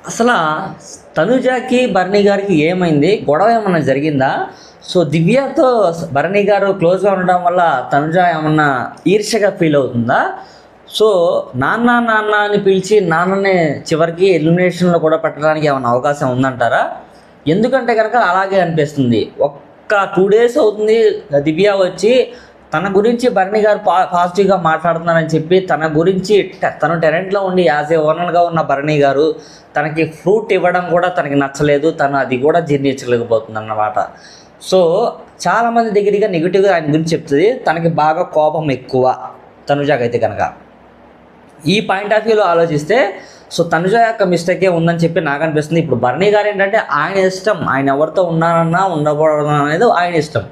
అసలు తనుజాకి భరణి గారికి ఏమైంది? గొడవ ఏమన్నా జరిగిందా? సో దివ్యతో భరణి గారు క్లోజ్గా ఉండడం వల్ల తనుజ ఏమన్నా ఈర్ష్యగా ఫీల్ అవుతుందా? సో నాన్న నాన్న అని పిలిచి నాన్ననే చివరికి ఎలిమినేషన్లో కూడా పెట్టడానికి ఏమైనా అవకాశం ఉందంటారా? ఎందుకంటే కనుక అలాగే అనిపిస్తుంది. ఒక్క 2 days అవుతుంది దివ్య వచ్చి తన గురించి భరణి గారు పాజిటివ్గా మాట్లాడుతున్నారని చెప్పి తన గురించి తను టెరెంట్లో ఉండి యాజ్ ఏ ఓనర్గా ఉన్న భరణి గారు తనకి ఫ్రూట్ ఇవ్వడం కూడా తనకి నచ్చలేదు. తను అది కూడా జీర్ణించలేకపోతుంది అన్నమాట. సో చాలామంది దగ్గరగా నెగిటివ్గా ఆయన గురించి చెప్తుంది. తనకి బాగా కోపం ఎక్కువ తనుజాకైతే కనుక. ఈ పాయింట్ ఆఫ్ వ్యూలో ఆలోచిస్తే సో తనుజ యొక్క మిస్టేకే ఉందని చెప్పి నాకు అనిపిస్తుంది. ఇప్పుడు భరణి గారు ఏంటంటే ఆయన ఇష్టం, ఆయన ఎవరితో ఉన్నారన్నా ఉండకూడదు అనేది ఆయన ఇష్టం.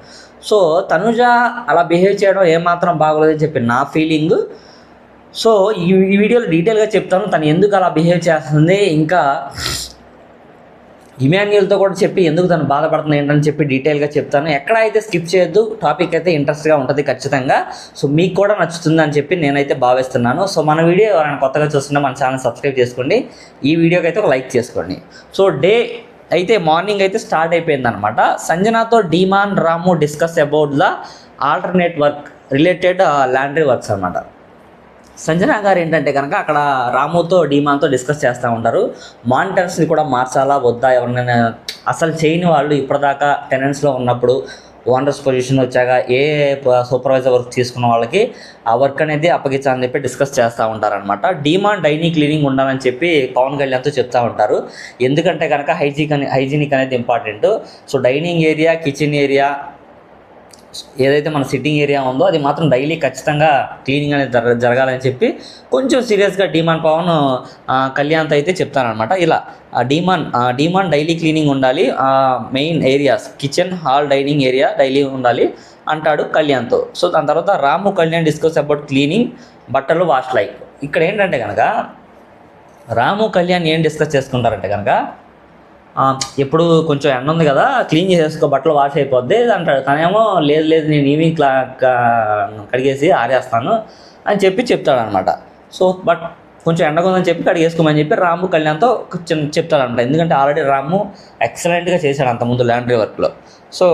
సో తనుజ అలా బిహేవ్ చేయడం ఏమాత్రం బాగోలేదని చెప్పి నా ఫీలింగ్. సో ఈ వీడియోలో డీటెయిల్గా చెప్తాను తను ఎందుకు అలా బిహేవ్ చేస్తుంది, ఇంకా ఇమాన్యుయల్తో కూడా చెప్పి ఎందుకు తను బాధపడుతుంది ఏంటని చెప్పి డీటెయిల్గా చెప్తాను. ఎక్కడ అయితే స్కిప్ చేయొద్దు, టాపిక్ అయితే ఇంట్రెస్ట్గా ఉంటుంది ఖచ్చితంగా. సో మీకు కూడా నచ్చుతుంది అని చెప్పి నేనైతే భావిస్తున్నాను. సో మన వీడియో ఎవరైనా కొత్తగా చూస్తుంటే మన ఛానల్ సబ్స్క్రైబ్ చేసుకోండి, ఈ వీడియోకి అయితే ఒక లైక్ చేసుకోండి. సో డే అయితే మార్నింగ్ అయితే స్టార్ట్ అయిపోయిందనమాట. సంజనాతో డీమాన్ Ramu discuss about the alternate work related laundry works అనమాట. సంజన గారు ఏంటంటే కనుక అక్కడ రాముతో డీమాన్తో డిస్కస్ చేస్తూ ఉంటారు. మానిటర్స్ని కూడా మార్చాలా వద్దా, ఎవరినైనా అసలు చేయని వాళ్ళు ఇప్పటిదాకా టెనెంట్స్లో ఉన్నప్పుడు ఓనర్స్ పొజిషన్ వచ్చాక ఏ సూపర్వైజర్ వర్క్ తీసుకున్న వాళ్ళకి ఆ వర్క్ అనేది అప్పగించాలని చెప్పి డిస్కస్ చేస్తూ ఉంటారనమాట. డీమాన్ డైనింగ్ క్లీనింగ్ ఉండాలని చెప్పి పవన్ కళ్యాణ్తో చెప్తూ ఉంటారు. ఎందుకంటే కనుక హైజీనిక్ అనేది important. So dining area, kitchen area, ఏదైతే మన సిట్టింగ్ ఏరియా ఉందో అది మాత్రం డైలీ ఖచ్చితంగా క్లీనింగ్ అనేది జరగాలని చెప్పి కొంచెం సీరియస్గా డీమాన్ పవన్ కళ్యాణ్తో అయితే చెప్తారనమాట. ఇలా డీమాన్ డైలీ క్లీనింగ్ ఉండాలి, main areas kitchen, hall, dining area daily ఉండాలి అంటాడు కళ్యాణ్తో. సో దాని తర్వాత రాము కళ్యాణ్ డిస్కస్ అబౌట్ క్లీనింగ్, బట్టలు, వాష్ లైక్. ఇక్కడ ఏంటంటే కనుక రాము కళ్యాణ్ ఏం డిస్కస్ చేసుకుంటారంటే కనుక ఎప్పుడు కొంచెం ఎండ ఉంది కదా క్లీన్ చేసేసుకో, బట్టలు వాష్ అయిపోద్ది అంటాడు. తనేమో లేదు లేదు నేను ఈవినింగ్ కడిగేసి ఆరేస్తాను అని చెప్పి చెప్తాడనమాట. సో బట్ కొంచెం ఎండగా ఉందని చెప్పి కడిగేసుకోమని చెప్పి రాము కళ్యాణ్తో చెప్తాడనమాట. ఎందుకంటే ఆల్రెడీ రాము ఎక్సలెంట్గా చేశాడు అంతకుముందు ల్యాండ్రీ వర్క్లో. సో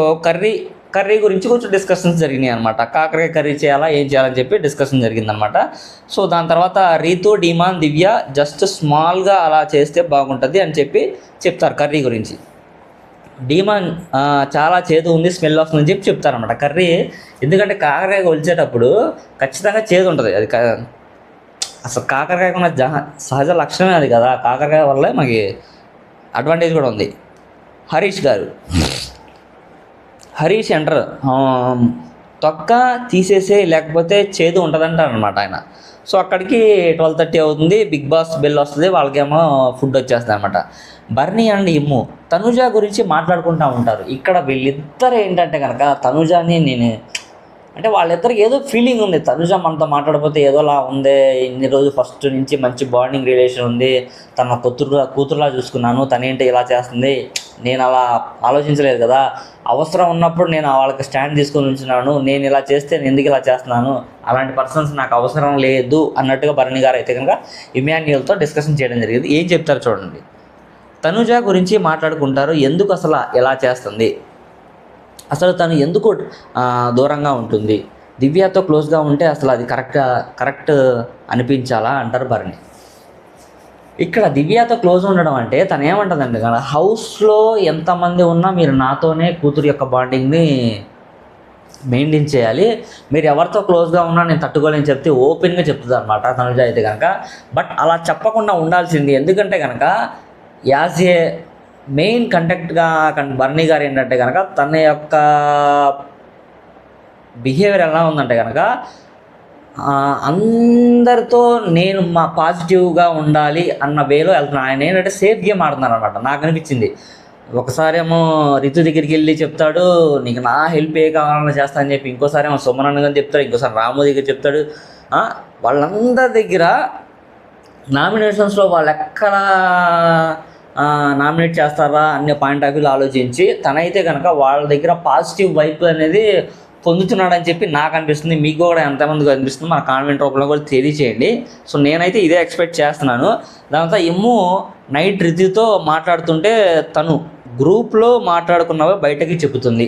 కర్రీ గురించి కొంచెం డిస్కషన్స్ జరిగినాయి అనమాట. కాకరకాయ కర్రీ చేయాలా ఏం చేయాలని చెప్పి డిస్కషన్ జరిగిందనమాట. సో దాని తర్వాత రీతు, డీమాన్, దివ్య జస్ట్ స్మాల్గా అలా చేస్తే బాగుంటుంది అని చెప్పి చెప్తారు కర్రీ గురించి. డీమాన్ చాలా చేదు ఉంది, స్మెల్ వస్తుందని చెప్పి చెప్తారనమాట కర్రీ. ఎందుకంటే కాకరకాయ కొలిచేటప్పుడు ఖచ్చితంగా చేదు ఉంటుంది. అది అసలు కాకరకాయకు ఉన్న సహజ లక్షణమే అది కదా. కాకరకాయ వల్లే మనకి అడ్వాంటేజ్ కూడా ఉంది. హరీష్ ఎంటర్ తొక్క తీసేసే లేకపోతే చేదు ఉంటుందంటారు అనమాట ఆయన. సో అక్కడికి 12:30 అవుతుంది, బిగ్ బాస్ బెల్ వస్తుంది, వాళ్ళకేమో ఫుడ్ వచ్చేస్తుంది అనమాట. భరణి అండ్ ఇమ్ము తనుజ గురించి మాట్లాడుకుంటూ ఉంటారు. ఇక్కడ వీళ్ళిద్దరు ఏంటంటే కనుక తనుజాని అంటే వాళ్ళిద్దరికి ఏదో ఫీలింగ్ ఉంది. తనుజ మనతో మాట్లాడిపోతే ఏదోలా ఉంది, ఇన్ని రోజులు ఫస్ట్ నుంచి మంచి బాండింగ్ రిలేషన్ ఉంది, తన కూతురులా చూసుకున్నాను, తనేంటి ఇలా చేస్తుంది, నేను అలా ఆలోచించలేదు కదా, అవసరం ఉన్నప్పుడు నేను వాళ్ళకి స్టాండ్ తీసుకొని ఉంచున్నాను, నేను ఇలా చేస్తే నేను ఎందుకు ఇలా చేస్తున్నాను, అలాంటి పర్సన్స్ నాకు అవసరం లేదు అన్నట్టుగా భరణి గారు అయితే కనుక ఇమాన్యుయల్తో డిస్కషన్ చేయడం జరిగింది. ఏం చెప్తారు చూడండి. తనుజ గురించి మాట్లాడుకుంటారు, ఎందుకు అసలు ఎలా చేస్తుంది, అసలు తను ఎందుకు దూరంగా ఉంటుంది, దివ్యతో క్లోజ్గా ఉంటే అసలు అది కరెక్ట్ అనిపించాలా అంటారు భరణి. ఇక్కడ దివ్యతో క్లోజ్ ఉండడం అంటే తను ఏమంటుందండి కదా, హౌస్లో ఎంతమంది ఉన్నా మీరు నాతోనే కూతురు యొక్క బాండింగ్ని మెయింటైన్ చేయాలి, మీరు ఎవరితో క్లోజ్గా ఉన్నా నేను తట్టుకోలేని చెప్తే ఓపెన్గా చెప్తుంది అనమాట తనుజ అయితే కనుక. బట్ అలా చెప్పకుండా ఉండాల్సింది. ఎందుకంటే కనుక as a main కంటెక్ట్గా Bharani garu ఏంటంటే కనుక తన యొక్క బిహేవియర్ ఎలా ఉందంటే కనుక అందరితో నేను పాజిటివ్గా ఉండాలి అన్న వేలో వెళ్తున్నాను. ఆయన ఏంటంటే సేఫ్ గేమ్ ఆడుతున్నారు అనమాట నాకు అనిపించింది. ఒకసారి ఏమో రితు దగ్గరికి వెళ్ళి చెప్తాడు నీకు నా హెల్ప్ ఏ కావాలని చేస్తా అని చెప్పి, ఇంకోసారి ఏమో సుమన్ అని చెప్తాడు, ఇంకోసారి రాము దగ్గర చెప్తాడు. వాళ్ళందరి దగ్గర నామినేషన్స్లో వాళ్ళు ఎక్కడ నామినేట్ చేస్తారా అనే పాయింట్ ఆఫ్ వ్యూలో ఆలోచించి తనైతే కనుక వాళ్ళ దగ్గర పాజిటివ్ వైపు అనేది పొందుతున్నాడని చెప్పి నాకు అనిపిస్తుంది. మీకు కూడా ఎంతమందికి అనిపిస్తుంది మన కామెంట్ రూపంలో కూడా తెలియచేయండి. సో నేనైతే ఇదే ఎక్స్పెక్ట్ చేస్తున్నాను. దాంతో నైట్ రితుతో మాట్లాడుతుంటే తను గ్రూప్లో మాట్లాడుకున్నవే బయటకి చెబుతుంది.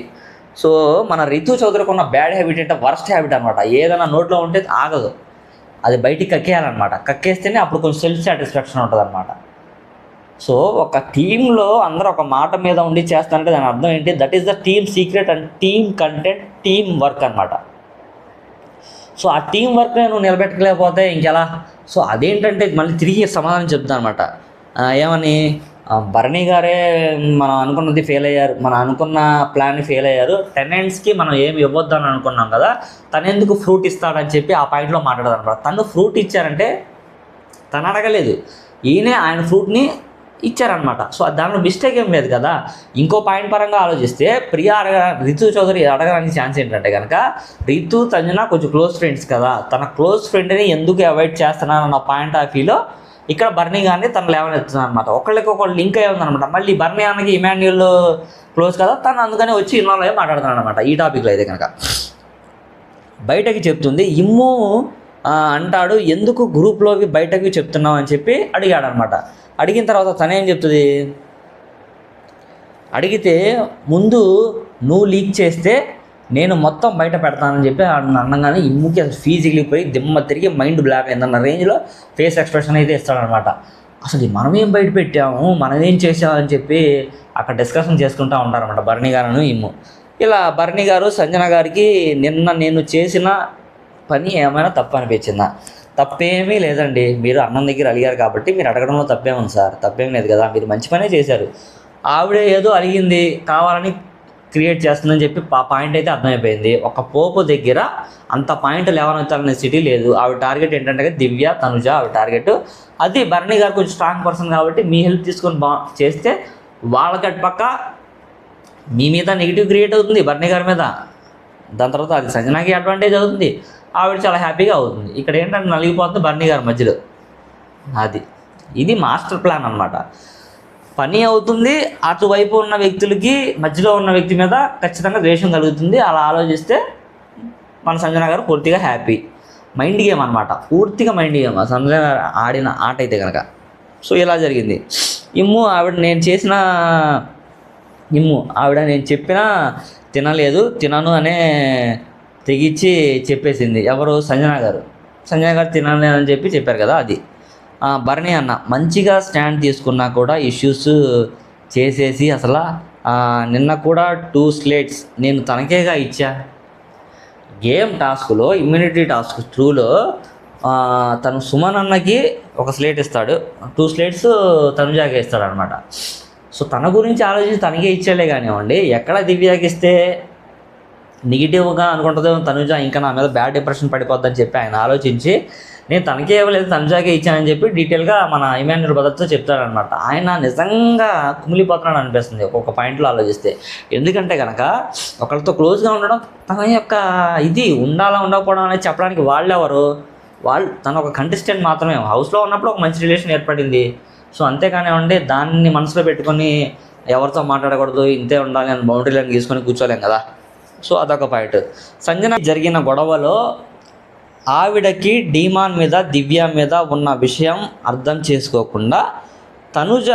సో మన రితు చౌదరికి ఉన్న బ్యాడ్ హ్యాబిట్ అంటే వర్స్ట్ హ్యాబిట్ అనమాట. ఏదైనా నోట్లో ఉంటే ఆగదు, అది బయటికి కక్కేయాలన్నమాట. కక్కేస్తేనే అప్పుడు కొంచెం సెల్ఫ్ సాటిస్ఫాక్షన్ ఉంటుంది అనమాట. సో ఒక టీంలో అందరూ ఒక మాట మీద ఉండి చేస్తానంటే దాని అర్థం ఏంటి? That is the team secret and team content, team work అనమాట. సో ఆ టీం వర్క్ని నువ్వు నిలబెట్టలేకపోతే ఇంకెలా? సో అదేంటంటే మళ్ళీ తిరిగి సమాధానం చెప్తాను అనమాట. ఏమని, భరణి గారే మనం అనుకున్నది ఫెయిల్ అయ్యారు, మనం అనుకున్న ప్లాన్ ఫెయిల్ అయ్యారు, టెనెంట్స్కి మనం ఏమి ఇవ్వద్దని అనుకున్నాం కదా, తను ఎందుకు ఫ్రూట్ ఇస్తాడని చెప్పి ఆ పాయింట్లో మాట్లాడదు అనమాట. తను ఫ్రూట్ ఇచ్చారంటే తను అడగలేదు, ఈయనే ఆయన ఫ్రూట్ని ఇచ్చారనమాట. సో దాంట్లో మిస్టేక్ ఏం లేదు కదా. ఇంకో పాయింట్ పరంగా ఆలోచిస్తే రితు చౌదరి అడగడానికి ఛాన్స్ ఏంటంటే కనుక, రితు సంజన కొంచెం క్లోజ్ ఫ్రెండ్స్ కదా, తన క్లోజ్ ఫ్రెండ్ని ఎందుకు అవాయిడ్ చేస్తున్నానన్న పాయింట్ ఆఫ్ వ్యూలో ఇక్కడ బర్నీ గారిని తను లేవనెత్తున్నాను అనమాట. ఒకళ్ళకొకళ్ళు లింక్ అయ్యి ఉందనమాట. మళ్ళీ బర్నీ అన్నకి ఇమాన్యుయల్ క్లోజ్ కదా, తను అందుకని వచ్చి ఇన్వాల్వ్ అయ్యి మాట్లాడుతున్నాడు అనమాట. ఈ టాపిక్లో అయితే కనుక బయటకి చెప్తుంది. ఇమ్ము అంటాడు, ఎందుకు గ్రూప్లోకి బయటకి చెప్తున్నావు అని చెప్పి అడిగాడు అనమాట. అడిగిన తర్వాత తనేం చెప్తుంది, అడిగితే ముందు నువ్వు లీక్ చేస్తే నేను మొత్తం బయట పెడతానని చెప్పి అనగానే ఇమ్ముకి అసలు ఫీజికలీ పోయి దిమ్మ తిరిగి మైండ్ బ్లాక్ అయిందన్న రేంజ్లో ఫేస్ ఎక్స్ప్రెషన్ అయితే ఇస్తాడనమాట. అసలు మనమేం బయట పెట్టాము, మనమేం చేసామని చెప్పి అక్కడ డిస్కషన్ చేసుకుంటూ ఉంటారనమాట భరణి గారు ఇమ్ము. ఇలా భరణి గారు సంజన గారికి, నిన్న నేను చేసిన పని ఏమైనా తప్పు అనిపించిందా? తప్పేమీ లేదండి, మీరు అన్నం దగ్గర అడిగారు కాబట్టి మీరు అడగడంలో తప్పేముంది సార్, తప్పేం లేదు కదా, మీరు మంచి పనే చేశారు. ఆవిడ ఏదో అడిగింది కావాలని క్రియేట్ చేస్తుందని చెప్పి పాయింట్ అయితే అర్థమైపోయింది. ఒక పోపు దగ్గర అంత పాయింట్ లేవనెత్తాలనే సిటీ లేదు. ఆవిడ టార్గెట్ ఏంటంటే దివ్య, తనుజ ఆవిడ టార్గెట్. అది భరణి గారు కొంచెం స్ట్రాంగ్ పర్సన్ కాబట్టి మీ హెల్ప్ తీసుకొని చేస్తే వాళ్ళకి పక్క మీ మీద నెగిటివ్ క్రియేట్ అవుతుంది భరణి గారి మీద. దాని తర్వాత అది సంజనాకి అడ్వాంటేజ్ అవుతుంది, ఆవిడ చాలా హ్యాపీగా అవుతుంది. ఇక్కడ ఏంటంటే నలిగిపోతుంది భరణి గారి మధ్యలో. ఇది మాస్టర్ ప్లాన్ అన్నమాట. పని అవుతుంది, అటువైపు ఉన్న వ్యక్తులకి మధ్యలో ఉన్న వ్యక్తి మీద ఖచ్చితంగా ద్వేషం కలుగుతుంది. అలా ఆలోచిస్తే మన సంజన గారు పూర్తిగా హ్యాపీ. మైండ్ గేమ్ అనమాట, పూర్తిగా మైండ్ గేమ్ సంజన గారు ఆడిన ఆట అయితే కనుక. సో ఇలా జరిగింది. ఆవిడ నేను చెప్పినా తినను అనే తెగించి చెప్పేసింది. ఎవరు? సంజన గారు తినాలి అని చెప్పారు కదా. అది భరణి అన్న మంచిగా స్టాండ్ తీసుకున్నా కూడా ఇష్యూస్ చేసేసి అసలు నిన్న కూడా 2 స్లేట్స్ నేను తనకేగా ఇచ్చా. గేమ్ టాస్క్లో ఇమ్యూనిటీ టాస్క్ 2లో తను సుమన్ అన్నకి ఒక స్లేట్ ఇస్తాడు, 2 స్లేట్స్ తనుజాకి ఇస్తాడు అనమాట. సో తన గురించి ఆలోచించి తనకే ఇచ్చేలే కానివ్వండి, ఎక్కడ దివ్యాకి ఇస్తే నెగిటివ్గా అనుకుంటుంది తనుజ, ఇంకా నా మీద బ్యాడ్ ఇంప్రెషన్ పడిపోద్దని చెప్పి ఆయన ఆలోచించి నేను తనకే ఇవ్వలేదు తనుజాకే ఇచ్చానని చెప్పి డీటెయిల్గా మన ఇమాన్యుయల్ బ్రదర్తో చెప్తాడనమాట. ఆయన నిజంగా కుమిలిపోతున్నాడు అనిపిస్తుంది ఒక్కొక్క పాయింట్లో ఆలోచిస్తే. ఎందుకంటే కనుక ఒకరితో క్లోజ్గా ఉండడం తన యొక్క ఇది ఉండకపోవడం అనేది చెప్పడానికి వాళ్ళు తను ఒక కంటెస్టెంట్ మాత్రమే. హౌస్లో ఉన్నప్పుడు ఒక మంచి రిలేషన్ ఏర్పడింది. సో అంతేకానివ్వండి, దాన్ని మనసులో పెట్టుకొని ఎవరితో మాట్లాడకూడదు, ఇంతే ఉండాలి అని బౌండరీలను గీసుకొని కూర్చోలేం కదా. సో అదొక పాయింట్. సంజన జరిగిన గొడవలో ఆవిడకి డీమాన్ మీద దివ్య మీద ఉన్న విషయం అర్థం చేసుకోకుండా తనుజ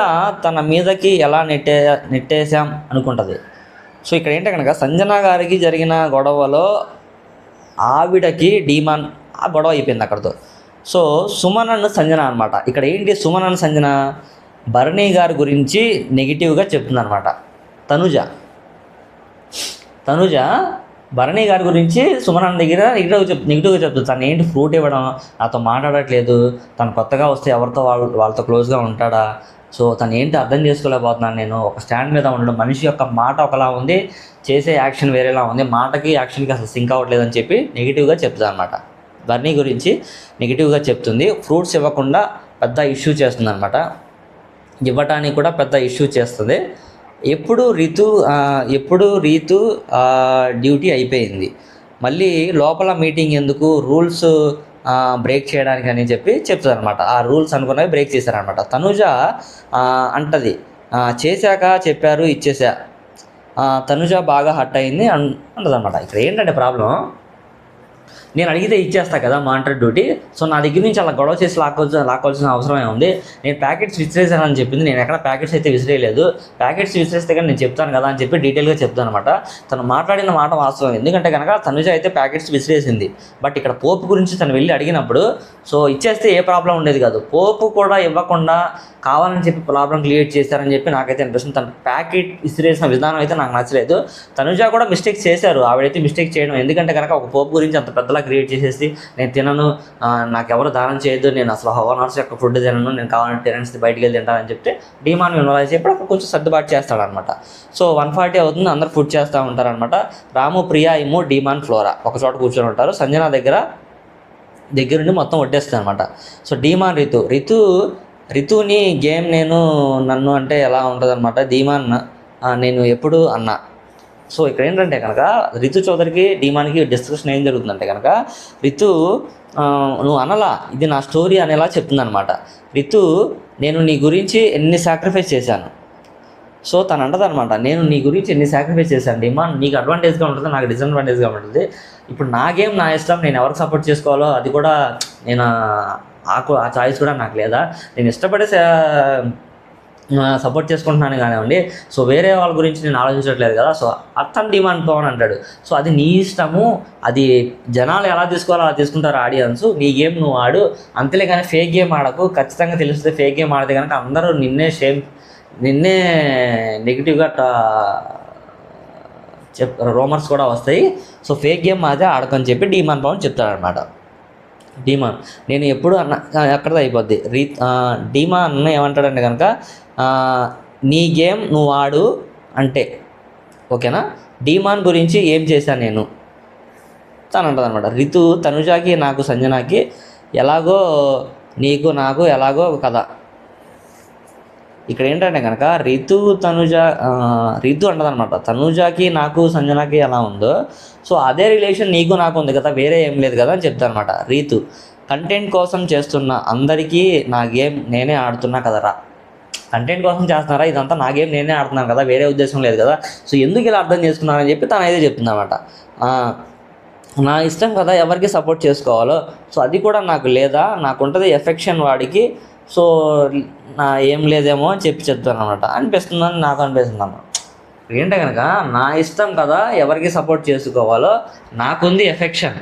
తన మీదకి ఎలా నెట్టేసాం అనుకుంటుంది. సో ఇక్కడ ఏంటంటే కనుక సంజన గారికి జరిగిన గొడవలో ఆవిడకి డీమాన్ ఆ గొడవ అయిపోయింది అక్కడితో. సో సుమన్ సంజన అనమాట. ఇక్కడ ఏంటి, సుమన్ సంజన భరణి గారి గురించి నెగిటివ్గా చెప్తుందనమాట. తనుజ భరణి గారి గురించి సుమన్ దగ్గర నెగిటివ్గా చెప్తుంది. తను ఏంటి ఫ్రూట్ ఇవ్వడం, నాతో మాట్లాడట్లేదు, తను కొత్తగా వస్తే ఎవరితో వాళ్ళతో క్లోజ్గా ఉంటాడా, సో తను ఏంటి అర్థం చేసుకోలేకపోతున్నాను నేను, ఒక స్టాండ్ మీద ఉండడం, మనిషి యొక్క మాట ఒకలా ఉంది, చేసే యాక్షన్ వేరేలా ఉంది, మాటకి యాక్షన్కి అసలు సింక్ అవ్వట్లేదు అని చెప్పి నెగిటివ్గా చెప్తుంది అనమాట. భరణి గురించి నెగిటివ్గా చెప్తుంది. ఫ్రూట్స్ ఇవ్వకుండా పెద్ద ఇష్యూ చేస్తుంది అనమాట. ఇవ్వటానికి కూడా పెద్ద ఇష్యూ చేస్తుంది. ఎప్పుడు రీతు డ్యూటీ అయిపోయింది, మళ్ళీ లోపల మీటింగ్ ఎందుకు, రూల్స్ బ్రేక్ చేయడానికి అని చెప్తుంది అనమాట. ఆ రూల్స్ అనుకున్నవి బ్రేక్ చేశారనమాట. తనుజ అంటది, చేశాక చెప్పారు ఇచ్చేసా. తనుజ బాగా హట్ అయింది అంటదనమాట. ఇక్కడ ఏంటంటే ప్రాబ్లం, నేను అడిగితే ఇచ్చేస్తా కదా మానిటర్ డ్యూటీ. సో నా దగ్గర నుంచి అలా గొడవ చేసి లాక్కోవాల్సిన అవసరమే ఉంది. నేను ప్యాకెట్స్ విసిరేసానని చెప్పింది, నేను ఎక్కడ ప్యాకెట్స్ అయితే విసిరేయలేదు. ప్యాకెట్స్ విసిరేస్తే కానీ నేను చెప్తాను కదా అని చెప్పి డీటెయిల్గా చెప్తాను అనమాట. తను మాట్లాడిన మాట వాస్తవం. ఎందుకంటే కనుక తనుజ అయితే ప్యాకెట్స్ విసిరేసింది, బట్ ఇక్కడ పోపు గురించి తను వెళ్ళి అడిగినప్పుడు సో ఇచ్చేస్తే ఏ ప్రాబ్లం ఉండేది కాదు. పోపు కూడా ఇవ్వకుండా కావాలని చెప్పి ప్రాబ్లం క్రియేట్ చేశారని చెప్పి నాకైతే అనిపిస్తుంది. తన ప్యాకెట్ విసిరేసిన విధానం అయితే నాకు నచ్చలేదు. తనుజ కూడా మిస్టేక్స్ చేశారు, ఆవిడైతే మిస్టేక్ చేయడం. ఎందుకంటే కనుక ఒక పోపు గురించి అంత పెద్దలా క్రియేట్ చేసేసి నేను తినను, నాకెవరు దానం చేయొద్దు, నేను అసలు ఓనర్స్ యొక్క ఫుడ్ తినను, నేను కావాలంటే పేరెంట్స్ బయటికి వెళ్ళి తింటానని చెప్తే డీమాన్ వినోలా చెప్పి అక్కడ కొంచెం సర్దుబాటు చేస్తాడనమాట. సో 140 అవుతుంది, అందరు ఫుడ్ చేస్తూ ఉంటారనమాట. రాము, ప్రియా, ఇమ్ము, డీమాన్, ఫ్లోరా ఒక చోట కూర్చొని ఉంటారు. సంజన దగ్గరుండి మొత్తం వడ్డేస్తుంది అనమాట. సో డీమాన్, రితుని గేమ్ నన్ను అంటే ఎలా ఉంటుంది అనమాట. డీమాన్ నేను ఎప్పుడు అన్నా. సో ఇక్కడ ఏంటంటే కనుక రితు చౌదరికి డీమాన్కి డిస్కషన్ ఏం జరుగుతుందంటే కనుక రితు నువ్వు అనలా, ఇది నా స్టోరీ అనేలా చెప్తుందనమాట. రితు నేను నీ గురించి ఎన్ని సాక్రిఫైస్ చేశాను. సో తను అంటదనమాట, నేను నీ గురించి ఎన్ని సాక్రిఫైస్ చేశాను డీమాన్, నీకు అడ్వాంటేజ్గా ఉంటుంది, నాకు డిసడ్వాంటేజ్గా ఉంటుంది. ఇప్పుడు నా గేమ్ నా ఇష్టం, నేను ఎవరికి సపోర్ట్ చేసుకోవాలో అది కూడా నేను ఆ చాయిస్ కూడా నాకు లేదా, నేను ఇష్టపడే సపోర్ట్ చేసుకుంటున్నాను కానివ్వండి. సో వేరే వాళ్ళ గురించి నేను ఆలోచించట్లేదు కదా. సో అర్థం డిమాండ్ పవన్ అంటాడు. సో అది నీ ఇష్టము, అది జనాలు ఎలా తీసుకోవాలో అలా తీసుకుంటారు ఆడియన్స్, నీ గేమ్ నువ్వు ఆడు అంతేలే, కానీ ఫేక్ గేమ్ ఆడకు. ఖచ్చితంగా తెలుస్తుంది ఫేక్ గేమ్ ఆడితే కనుక అందరూ నిన్నే నెగిటివ్గా రోమర్స్ కూడా వస్తాయి. సో ఫేక్ గేమ్ అదే ఆడకని చెప్పి డిమాండ్ పవన్ చెప్తాడనమాట. డీమాన్ నేను ఎప్పుడు అక్కడతో అయిపోద్ది. డీమాన్ ఏమంటాడంటే కనుక నీ గేమ్ నువ్వు ఆడు అంటే ఓకేనా. డీమాన్ గురించి ఏం చేశాను నేను తను అంటుంది అనమాట. రితు తనుజాకి నాకు సంజనాకి ఎలాగో నీకు నాకు ఎలాగో కదా. ఇక్కడ ఏంటంటే కనుక రితు అంటదనమాట, తనుజాకి నాకు సంజనాకి ఎలా ఉందో సో అదే రిలేషన్ నీకు నాకు ఉంది కదా, వేరే ఏం లేదు కదా అని చెప్తానమాట. రీతు కంటెంట్ కోసం చేస్తున్నా, అందరికీ నా గేమ్ నేనే ఆడుతున్నా కదరా. కంటెంట్ కోసం చేస్తున్నారా, ఇదంతా నా గేమ్ నేనే ఆడుతున్నాను కదా, వేరే ఉద్దేశం లేదు కదా. సో ఎందుకు ఇలా అర్థం చేసుకున్నారని చెప్పి తను అయితే చెప్తుందన్నమాట. నా ఇష్టం కదా ఎవరికి సపోర్ట్ చేసుకోవాలో, సో అది కూడా నాకు లేదా, నాకుంటుంది ఎఫెక్షన్ వాడికి, సో నా ఏం లేదేమో అని చెప్తాను అనమాట. అనిపిస్తుందని నాకు అనిపిస్తుంది అన్నమాట. ఏంటంటే కనుక నా ఇష్టం కదా ఎవరికి సపోర్ట్ చేసుకోవాలో, నాకుంది ఎఫెక్షన్,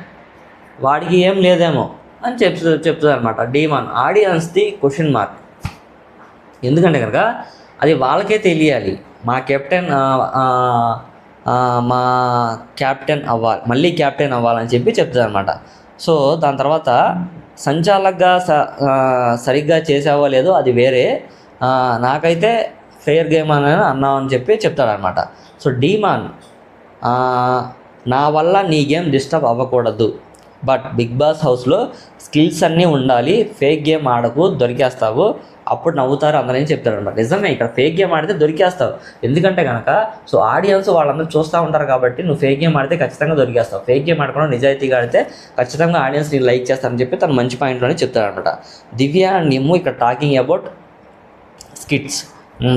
వాడికి ఏం లేదేమో అని చెప్తుంది అనమాట. డీమాన్ ఆడియన్స్ది క్వశ్చన్ మార్క్. ఎందుకంటే కనుక అది వాళ్ళకే తెలియాలి. మా క్యాప్టెన్ అవ్వాలి, మళ్ళీ క్యాప్టెన్ అవ్వాలని చెప్పి చెప్తుంది అనమాట. సో దాని తర్వాత సంచాలకుగా సరిగ్గా చేసావో లేదో అది వేరే, నాకైతే ఫెయిర్ గేమ్ అని అన్నావు అని చెప్పి చెప్తాడనమాట. సో డీమాన్ నా వల్ల నీ గేమ్ డిస్టర్బ్ అవ్వకూడదు, బట్ బిగ్ బాస్ హౌస్లో స్కిల్స్ అన్నీ ఉండాలి, ఫేక్ గేమ్ ఆడకు, దొరికేస్తావు, అప్పుడు నవ్వుతారు అందరని చెప్తారనమాట. నిజమే, ఇక్కడ ఫేక్ గేమ్ ఆడితే దొరికేస్తావు. ఎందుకంటే కనుక సో ఆడియన్స్ వాళ్ళందరూ చూస్తూ ఉంటారు కాబట్టి నువ్వు ఫేక్ గేమ్ ఆడితే ఖచ్చితంగా దొరికేస్తావు. ఫేక్ గేమ్ ఆడకుండా నిజాయితీగా ఆడితే ఖచ్చితంగా ఆడియన్స్ నేను లైక్ చేస్తారని చెప్పి తను మంచి పాయింట్లోనే చెప్తారనమాట. దివ్య అండ్ నిమ్ము ఇక్కడ టాకింగ్ అబౌట్ స్కిట్స్.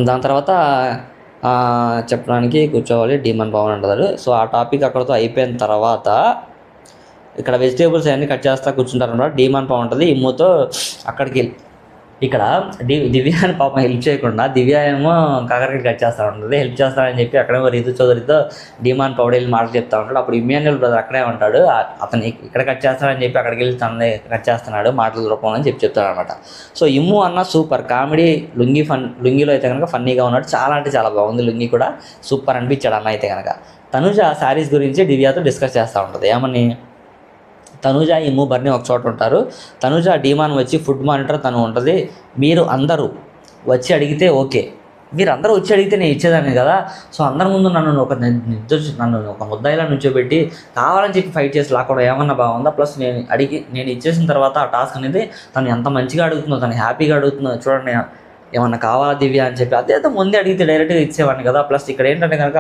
దాని తర్వాత చెప్పడానికి కూర్చోవాలి డీమన్ పవన్ అంటారు. సో ఆ టాపిక్ అక్కడతో అయిపోయిన తర్వాత ఇక్కడ వెజిటేబుల్స్ అన్నీ కట్ చేస్తా కూర్చుంటారనమాట. డీమన్ పవన్ ఉంటుంది ఇమ్ముతో అక్కడికి. ఇక్కడ దివ్యాని పాపం హెల్ప్ చేయకుండా దివ్య ఏమో కాకరకాయ కట్ చేస్తూ ఉంటుంది. హెల్ప్ చేస్తానని చెప్పి అక్కడేమో రితు చౌదరితో డీమాన్ పౌడర్ వెళ్ళి మాటలు చెప్తా ఉంటాడు. అప్పుడు ఇమ్మాన్యుయల్ బ్రదర్ అక్కడే ఉంటాడు. అతను ఇక్కడ కట్ చేస్తానని చెప్పి అక్కడికి వెళ్ళి తనని కట్ చేస్తున్నాడు మాటల రూపంలో అని చెప్తాడు అనమాట. సో ఇమ్ము అన్న సూపర్ కామెడీ, లుంగిలో అయితే కనుక ఫన్నీగా ఉన్నాడు. చాలా అంటే చాలా బాగుంది లుంగి కూడా, సూపర్ అనిపించాడు అన్న అయితే కనుక. తనుజ శారీస్ గురించి దివ్యతో డిస్కస్ చేస్తూ ఉంటుంది. ఏమని, తనుజ ఇమ్ము బర్ని ఒక చోట ఉంటారు. తనుజ డీమాన్ వచ్చి ఫుడ్ మానిటర్ తను ఉంటుంది. మీరు అందరూ వచ్చి అడిగితే ఓకే, మీరు అందరూ వచ్చి అడిగితే నేను ఇచ్చేదాన్ని కదా. సో అందరి ముందు నన్ను ఒక ముద్దాయిలా నుంచోబెట్టి కావాలని చెప్పి ఫైట్ చేసి లాక్కోవడం ఏమన్నా బాగుందా? ప్లస్ నేను ఇచ్చేసిన తర్వాత ఆ టాస్క్ అనేది తను ఎంత మంచిగా అడుగుతుందో, తను హ్యాపీగా అడుగుతుందో చూడండి, ఏమన్నా కావాలా దివ్య అని చెప్పి అదేదో ముందే అడిగితే డైరెక్ట్గా ఇచ్చేవాడిని కదా. ప్లస్ ఇక్కడ ఏంటంటే కనుక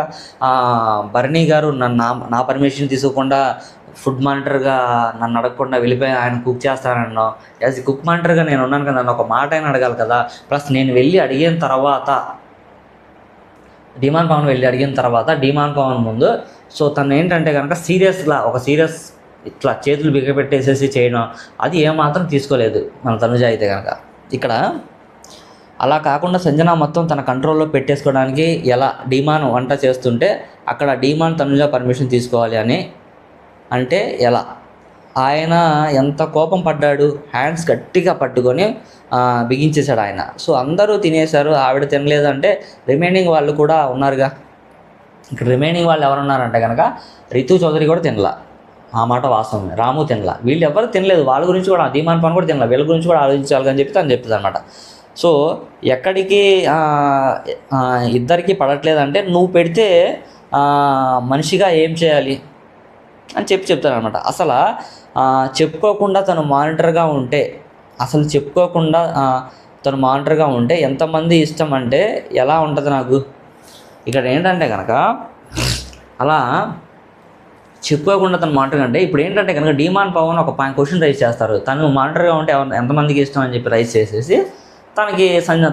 బర్నీ గారు నా పర్మిషన్ తీసుకోకుండా ఫుడ్ మానిటర్గా నన్ను అడగకుండా వెళ్ళిపోయి ఆయన కుక్ చేస్తానన్నాను. యాజ్ కుక్ మానిటర్గా నేను ఉన్నాను కదా, నన్ను ఒక మాట అయినా అడగాలి కదా. ప్లస్ నేను వెళ్ళి అడిగిన తర్వాత డీమాన్ పవన్ ముందు సో తను ఏంటంటే కనుక ఒక సీరియస్ ఇట్లా చేతులు బిగపెట్టేసేసి చేయడం అది ఏమాత్రం తీసుకోలేదు మన తనుజ అయితే కనుక. ఇక్కడ అలా కాకుండా సంజన మొత్తం తన కంట్రోల్లో పెట్టేసుకోవడానికి ఎలా డీమాన్ వంట చేస్తుంటే అక్కడ డీమాన్ తనుజ పర్మిషన్ తీసుకోవాలి అని అంటే ఎలా, ఆయన ఎంత కోపం పడ్డాడు, హ్యాండ్స్ గట్టిగా పట్టుకొని బిగించేశాడు ఆయన. సో అందరూ తినేశారు, ఆవిడ తినలేదంటే రిమైనింగ్ వాళ్ళు కూడా ఉన్నారుగా. ఇక్కడ రిమైనింగ్ వాళ్ళు ఎవరున్నారంటే కనుక రితు చౌదరి కూడా తినలా, ఆ మాట వాస్తవమే. రాము తినలా, వీళ్ళు ఎవరు తినలేదు. వాళ్ళ గురించి కూడా ధీమాన్ పని కూడా తినలా, వీళ్ళ గురించి కూడా ఆలోచించాలి అని చెప్పి తను చెప్తుంది అనమాట. సో ఎక్కడికి ఇద్దరికి పడట్లేదంటే నువ్వు పెడితే మనిషిగా ఏం చేయాలి అని చెప్తాను అనమాట. అసలు చెప్పుకోకుండా తను మానిటర్గా ఉంటే తను మానిటర్గా ఉంటే ఎంతమంది ఇష్టం అంటే ఎలా ఉంటుంది నాకు. ఇక్కడ ఏంటంటే కనుక అలా చెప్పుకోకుండా తను మానిటర్గా అంటే ఇప్పుడు ఏంటంటే కనుక డీమాన్ పవన్ ఒక క్వశ్చన్ రైజ్ చేస్తారు, తను మానిటర్గా ఉంటే ఎంతమందికి ఇష్టం అని చెప్పి రైజ్ చేసేసి తనకి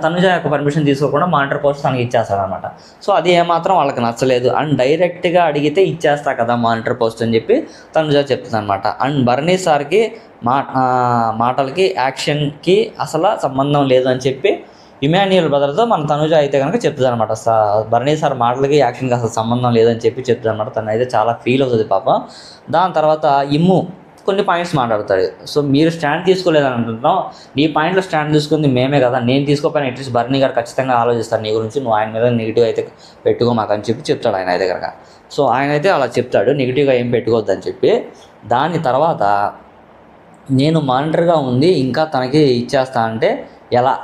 తనుజ యొక్క పర్మిషన్ తీసుకోకుండా మానిటర్ పోస్ట్ తనకి ఇచ్చేస్తాడు అనమాట. సో అది ఏమాత్రం వాళ్ళకి నచ్చలేదు. అండ్ డైరెక్ట్గా అడిగితే ఇచ్చేస్తా కదా మానిటర్ పోస్ట్ అని చెప్పి తనుజ చెప్తుంది అనమాట. అండ్ బర్నీ సార్కి మాటలకి యాక్షన్కి అసలు సంబంధం లేదు అని చెప్పి ఇమాన్యుయల్ బ్రదర్తో మన తనుజ అయితే కనుక చెప్తుంది అనమాట. బర్నీ సార్ మాటలకి యాక్షన్కి అసలు సంబంధం లేదని చెప్పి చెప్తుంది అనమాట. తను అయితే చాలా ఫీల్ అవుతుంది పాపం. దాని తర్వాత ఇమ్ము కొన్ని పాయింట్స్ మాట్లాడతాడు. సో మీరు స్టాండ్ తీసుకోలేదని అంటున్నాం, నీ పాయింట్లో స్టాండ్ తీసుకుంది మేమే కదా, నేను తీసుకోపోయిన అట్లీస్ట్ బర్నీ గారు ఖచ్చితంగా ఆలోచిస్తాను నీ గురించి, నువ్వు ఆయన మీద నెగిటివ్ అయితే పెట్టుకో మాకు అని చెప్పి చెప్తాడు ఆయన అయితే కనుక. సో ఆయన అయితే అలా చెప్తాడు, నెగిటివ్గా ఏం పెట్టుకోవద్దని చెప్పి. దాని తర్వాత నేను మానిటర్గా ఉంది ఇంకా తనకి ఇచ్చేస్తా అంటే ఎలా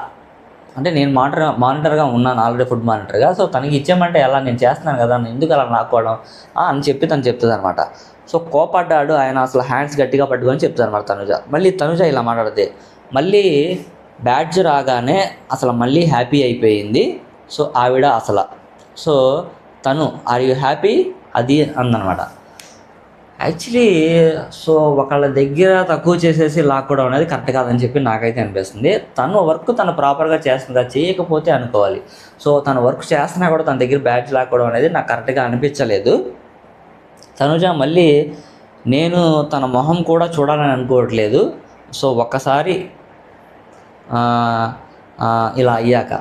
అంటే నేను మానిటర్గా ఉన్నాను ఆల్రెడీ, ఫుడ్ మానిటర్గా. సో తనకి ఇచ్చేయమంటే ఎలా, నేను చేస్తున్నాను కదా, ఎందుకు అలా నాకోవడం అని చెప్పి తను చెప్తుంది అనమాట. సో కోపడ్డాడు ఆయన, అసలు హ్యాండ్స్ గట్టిగా పట్టుకొని చెప్తారు అనమాట తనుజ. మళ్ళీ తనుజ ఇలా మాట్లాడితే మళ్ళీ బ్యాడ్జ్ రాగానే అసలు మళ్ళీ హ్యాపీ అయిపోయింది. సో ఆవిడ అసలు సో తను ఆర్ యూ హ్యాపీ అది అందనమాట. యాక్చువల్లీ సో ఒకళ్ళ దగ్గర తక్కువ చేసేసి లాక్కోవడం అనేది కరెక్ట్ కాదని చెప్పి నాకైతే అనిపిస్తుంది. తను వర్క్ తను ప్రాపర్గా చేస్తుందా, చేయకపోతే అనుకోవాలి. సో తను వర్క్ చేస్తున్నా కూడా తన దగ్గర బ్యాడ్జ్ లాక్కోవడం అనేది నాకు కరెక్ట్గా అనిపించలేదు. తనుజ మళ్ళీ నేను తన మొహం కూడా చూడాలని అనుకోవట్లేదు. సో ఒక్కసారి ఇలా అయ్యాక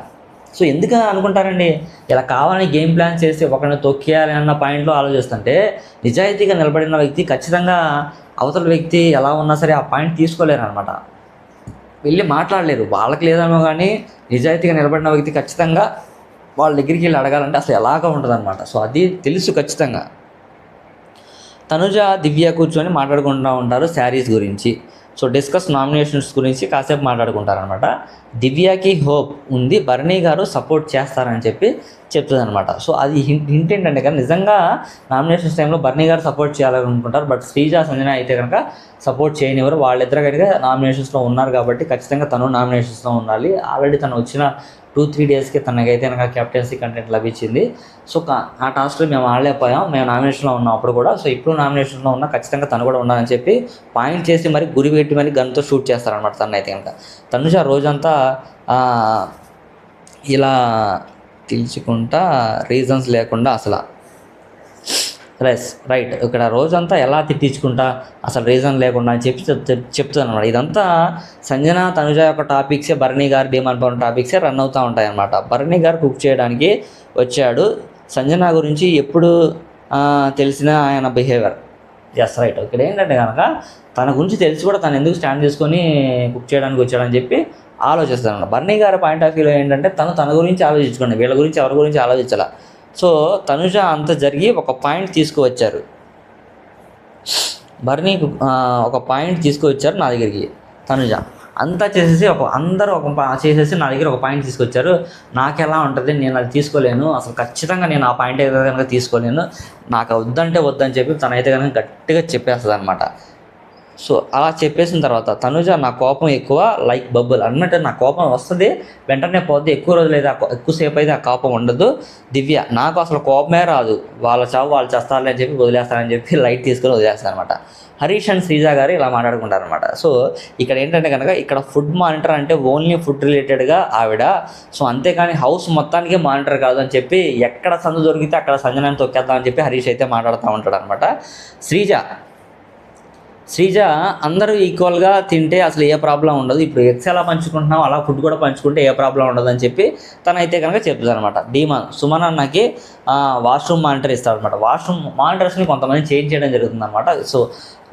సో ఎందుకు అనుకుంటారండి, ఇలా కావాలని గేమ్ ప్లాన్ చేసి ఒకరిని తొక్కేయాలి అన్న పాయింట్లో ఆలోచిస్తుంటే నిజాయితీగా నిలబడిన వ్యక్తి ఖచ్చితంగా అవతల వ్యక్తి ఎలా ఉన్నా సరే ఆ పాయింట్ తీసుకోలేరు అనమాట, వెళ్ళి మాట్లాడలేరు. వాళ్ళకి లేదనో కానీ నిజాయితీగా నిలబడిన వ్యక్తి ఖచ్చితంగా వాళ్ళ దగ్గరికి వెళ్ళి అడగాలంటే అసలు ఎలాగా ఉంటుంది అనమాట. సో అది తెలుసు ఖచ్చితంగా. తనుజ దివ్య కూర్చొని మాట్లాడుకుంటూ ఉంటారు శారీస్ గురించి. సో డిస్కస్ నామినేషన్స్ గురించి కాసేపు మాట్లాడుకుంటారనమాట. దివ్యకి హోప్ ఉంది, బర్నీ గారు సపోర్ట్ చేస్తారని చెప్పి చెప్తుంది అనమాట. సో అది హింట్ ఏంటంటే కానీ నిజంగా నామినేషన్స్ టైంలో బర్నీ గారు సపోర్ట్ చేయాలనుకుంటారు, బట్ శ్రీజ సంజన అయితే కనుక సపోర్ట్ చేయనివ్వరు. వాళ్ళిద్దరు కనుక నామినేషన్స్లో ఉన్నారు కాబట్టి ఖచ్చితంగా తను నామినేషన్స్లో ఉండాలి. ఆల్రెడీ తను వచ్చిన 2-3 డేస్కి తనకైతే కనుక కెప్టెన్సీ కంటెంట్ లభించింది. సో ఆ టాస్క్లో మేము ఆడలేకపోయాం, మేము నామినేషన్లో ఉన్నాం అప్పుడు కూడా. సో ఇప్పుడు నామినేషన్లో ఉన్నా ఖచ్చితంగా తను కూడా ఉండాలని చెప్పి పాయింట్ చేసి మరి గురి పెట్టి మరి గన్తో షూట్ చేస్తారనమాట తను అయితే కనుక. తనుజ రోజంతా ఇలా తెలుసుకుంటా రీజన్స్ లేకుండా అసలు రైట్ ఇక్కడ రోజంతా ఎలా తిట్టించుకుంటా అసలు రీజన్ లేకుండా అని చెప్పి చెప్తాను అనమాట. ఇదంతా సంజన తనుజ యొక్క టాపిక్సే, బర్నీ గారు డిమాండ్ పవన్ టాపిక్సే రన్ అవుతూ ఉంటాయి అన్నమాట. బర్నీ గారు కుక్ చేయడానికి వచ్చాడు, సంజన గురించి ఎప్పుడు తెలిసిన ఆయన బిహేవియర్. Yes right. ఇక్కడ ఏంటంటే కనుక తన గురించి తెలిసి కూడా తను ఎందుకు స్టాండ్ చేసుకొని కుక్ చేయడానికి వచ్చాడని చెప్పి ఆలోచిస్తాను. బర్నీ గారి పాయింట్ ఆఫ్ వ్యూలో ఏంటంటే తన గురించి ఆలోచించుకోండి, వీళ్ళ గురించి ఎవరి గురించి ఆలోచించాల. సో తనుజ అంత జరిగి ఒక పాయింట్ తీసుకువచ్చారు, బర్నీకి ఒక పాయింట్ తీసుకువచ్చారు నా దగ్గరికి. తనుజ అంతా చేసేసి అందరూ చేసేసి నా దగ్గర ఒక పాయింట్ తీసుకొచ్చారు. నాకు ఎలా ఉంటుంది, నేను అది తీసుకోలేను, అసలు ఖచ్చితంగా నేను ఆ పాయింట్ అయితే కనుక తీసుకోలేను, నాకు వద్దంటే వద్దని చెప్పి తనైతే కనుక గట్టిగా చెప్పేస్తుంది అనమాట. సో అలా చెప్పేసిన తర్వాత తనుజ నా కోపం ఎక్కువ లైక్ బబుల్ అన్నట్టు, నా కోపం వస్తుంది వెంటనే పోద్ది, ఎక్కువ రోజులు అయితే ఎక్కువసేపు అయితే ఆ కోపం ఉండదు. దివ్య నాకు అసలు కోపమే రాదు, వాళ్ళ చావు వాళ్ళు చేస్తారని అని చెప్పి వదిలేస్తారని చెప్పి లైట్ తీసుకొని వదిలేస్తాను అనమాట. హరీష్ అండ్ శ్రీజ గారు ఇలా మాట్లాడుకుంటారనమాట. సో ఇక్కడ ఏంటంటే కనుక ఇక్కడ ఫుడ్ మానిటర్ అంటే ఓన్లీ ఫుడ్ రిలేటెడ్గా ఆవిడ, సో అంతేకాని హౌస్ మొత్తానికి మానిటర్ కాదు అని చెప్పి ఎక్కడ సందు దొరికితే అక్కడ సంజనాన్ని తొక్కేద్దాం అని చెప్పి హరీష్ అయితే మాట్లాడుతూ ఉంటాడు అనమాట. శ్రీజ శ్రీజ అందరూ ఈక్వల్గా తింటే అసలు ఏ ప్రాబ్లం ఉండదు. ఇప్పుడు ఎగ్స్ ఎలా పంచుకుంటున్నాం అలా ఫుడ్ కూడా పంచుకుంటే ఏ ప్రాబ్లం ఉండదు అని చెప్పి తనైతే కనుక చెప్తుంది అనమాట. సుమన్ అన్నకి వాష్రూమ్ మానిటర్ ఇస్తాడు అనమాట. వాష్రూమ్ మానిటర్స్ని కొంతమంది చేంజ్ చేయడం జరుగుతుంది అనమాట. సో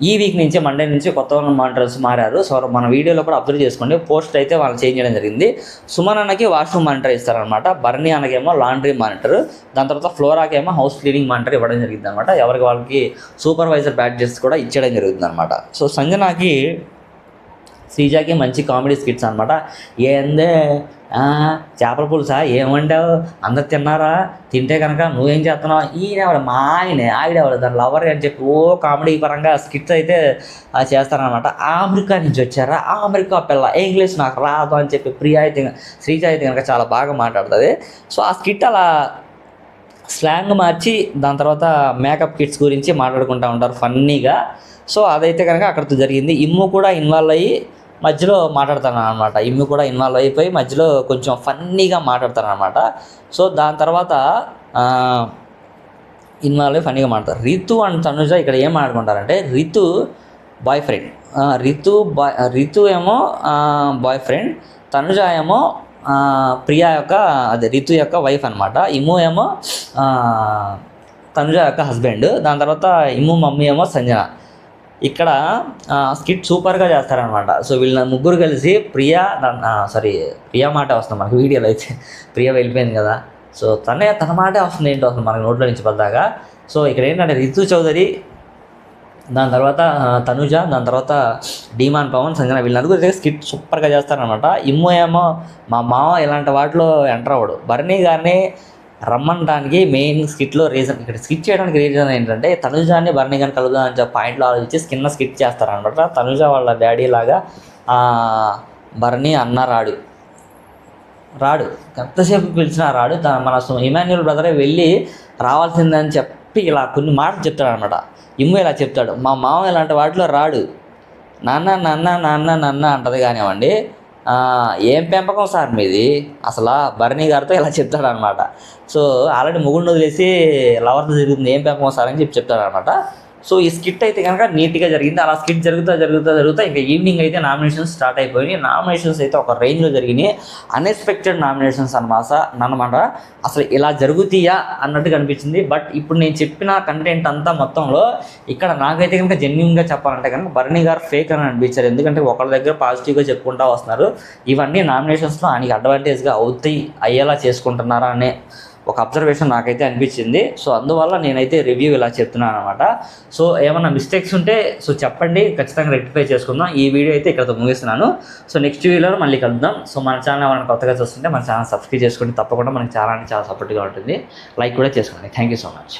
ఈ వీక్ నుంచి మండే నుంచి కొత్త మానిటర్స్ మారారు. సో మన వీడియోలో కూడా అబ్జర్వ్ చేసుకోండి, పోస్ట్ అయితే వాళ్ళు చేంజ్ చేయడం జరిగింది. సుమన్ అన్నకి వాష్రూమ్ మానిటర్ ఇస్తారనమాట. బర్నీ అన్నకేమో లాండ్రీ మానిటర్, దాని తర్వాత ఫ్లోరాకేమో హౌస్ క్లీనింగ్ మానిటర్ ఇవ్వడం జరిగింది అనమాట. ఎవరికి వాళ్ళకి సూపర్వైజర్ బ్యాడ్జెస్ కూడా ఇచ్చడం జరుగుతుంది అనమాట. సో సంజనాకి శ్రీజాకి మంచి కామెడీ స్కిట్స్ అనమాట. ఏందే చేపల పులుసా, ఏమంటావు, అందరు తిన్నారా, తింటే కనుక నువ్వేం చేస్తున్నావు, ఈయనవాడు మా ఆవిడేవాడు దాని లవర్ అని చెప్పి కామెడీ పరంగా స్కిట్స్ అయితే చేస్తారనమాట. అమెరికా నుంచి వచ్చారా, అమెరికా పిల్ల, ఇంగ్లీష్ నాకు రాదు అని చెప్పి శ్రీజ అయితే కనుక చాలా బాగా మాట్లాడుతుంది. సో ఆ స్కిట్ అలా స్లాంగ్ మార్చి దాని తర్వాత మేకప్ కిట్స్ గురించి మాట్లాడుకుంటూ ఉంటారు ఫన్నీగా. సో అదైతే కనుక అక్కడితో జరిగింది. ఇమ్ము కూడా ఇన్వాల్వ్ అయ్యి మధ్యలో మాట్లాడతాను అనమాట. ఇమ్ము కూడా ఇన్వాల్వ్ అయిపోయి మధ్యలో కొంచెం ఫన్నీగా మాట్లాడతాను అనమాట. సో దాని తర్వాత ఇన్వాల్వ్ అయ్యి ఫన్నీగా మాట్లాడతారు. రితు అండ్ తనుజ ఇక్కడ ఏం మాట్లాడుకుంటారంటే, రితు బాయ్ ఫ్రెండ్, రితు ఏమో బాయ్ ఫ్రెండ్, తనుజ ఏమో ప్రియా యొక్క రితు యొక్క వైఫ్ అనమాట. ఇమ్ము ఏమో తనుజ యొక్క హస్బెండ్. దాని తర్వాత ఇమ్ము మమ్మీ ఏమో సంజన. ఇక్కడ స్కిట్ సూపర్గా చేస్తారనమాట. సో వీళ్ళ ముగ్గురు కలిసి ప్రియా మాట వస్తుంది మనకి వీడియోలో అయితే. ప్రియా వెళ్ళిపోయింది కదా, సో తన మాటే వస్తుంది ఏంటో అసలు మనకి నోట్లో నుంచి పడ్డాగా. సో ఇక్కడ ఏంటంటే రితు చౌదరి, దాని తర్వాత తనుజ, దాని తర్వాత డీమాన్ పవన్, సంజన, వీళ్ళ నలుగురు స్కిట్ సూపర్గా చేస్తారనమాట. ఇమ్ము ఏమో మా మామ ఇలాంటి వాటిలో ఎంటర్ అవ్వడు. బర్నీ గారిని రమ్మనడానికి మెయిన్ స్కిట్లో రీజన్, ఇక్కడ స్కిట్ చేయడానికి రీజన్ ఏంటంటే తనుజాన్ని బర్నీ గారిని కలుగుదాం అని చెప్పి పాయింట్లో ఆలోచించి స్కిట్ చేస్తారనమాట. తనుజ వాళ్ళ డాడీ లాగా బర్నీ అన్న రాడు ఎంతసేపు పిలిచినా రాడు. మన ఇమాన్యుల్ బ్రదరే వెళ్ళి రావాల్సిందని చెప్పి ఇలా కొన్ని మాటలు చెప్తాడనమాట. ఇమ్ము ఇలా చెప్తాడు, మా మామ ఇలాంటి వాటిలో రాడు, నాన్న అంటది కానివ్వండి. ఏం పెంపకం సార్ మీది అసలు, బర్నీ గారితో ఇలా చెప్తాడనమాట. సో ఆల్రెడీ మొగుడిని వదిలేసి లవర్తో తిరుగుతుంది, ఏం పెంపకం సార్ అని చెప్పి చెప్తాడనమాట. సో ఈ స్కిట్ అయితే కనుక నీట్గా జరిగింది. అలా స్కిట్ జరుగుతా ఇంకా ఈవినింగ్ అయితే నామినేషన్స్ స్టార్ట్ అయిపోయినాయి. నామినేషన్స్ అయితే ఒక రేంజ్లో జరిగినాయి. అన్ఎక్స్పెక్టెడ్ నామినేషన్స్ అన్నమాట. అసలు ఇలా జరుగుతాయా అన్నట్టుగా అనిపించింది. బట్ ఇప్పుడు నేను చెప్పిన కంటెంట్ అంతా మొత్తంలో ఇక్కడ నాకైతే కనుక జెన్యూన్గా చెప్పాలంటే కనుక బర్నీ గారు ఫేక్ అని అనిపించారు. ఎందుకంటే ఒకళ్ళ దగ్గర పాజిటివ్గా చెప్పుకుంటూ వస్తున్నారు. ఇవన్నీ నామినేషన్స్లో ఆయనకి అడ్వాంటేజ్గా అయ్యేలా చేసుకుంటున్నారా అనే ఒక అబ్జర్వేషన్ నాకైతే అనిపించింది. సో అందువల్ల నేనైతే రివ్యూ ఇలా చెప్తున్నాను అనమాట. సో ఏమన్నా మిస్టేక్స్ ఉంటే సో చెప్పండి, ఖచ్చితంగా రెక్టిఫై చేసుకుందాం. ఈ వీడియో అయితే ఇక్కడతో ముగిస్తున్నాను. సో నెక్స్ట్ వీడియోలో మళ్ళీ కలుద్దాం. సో మన ఛానల్ ఏమైనా కొత్తగా చూస్తుంటే మన ఛానల్ సబ్స్క్రైబ్ చేసుకోండి. తప్పకుండా మనకి చాలా సపోర్ట్గా ఉంటుంది. లైక్ కూడా చేసుకోండి. Thank you so much.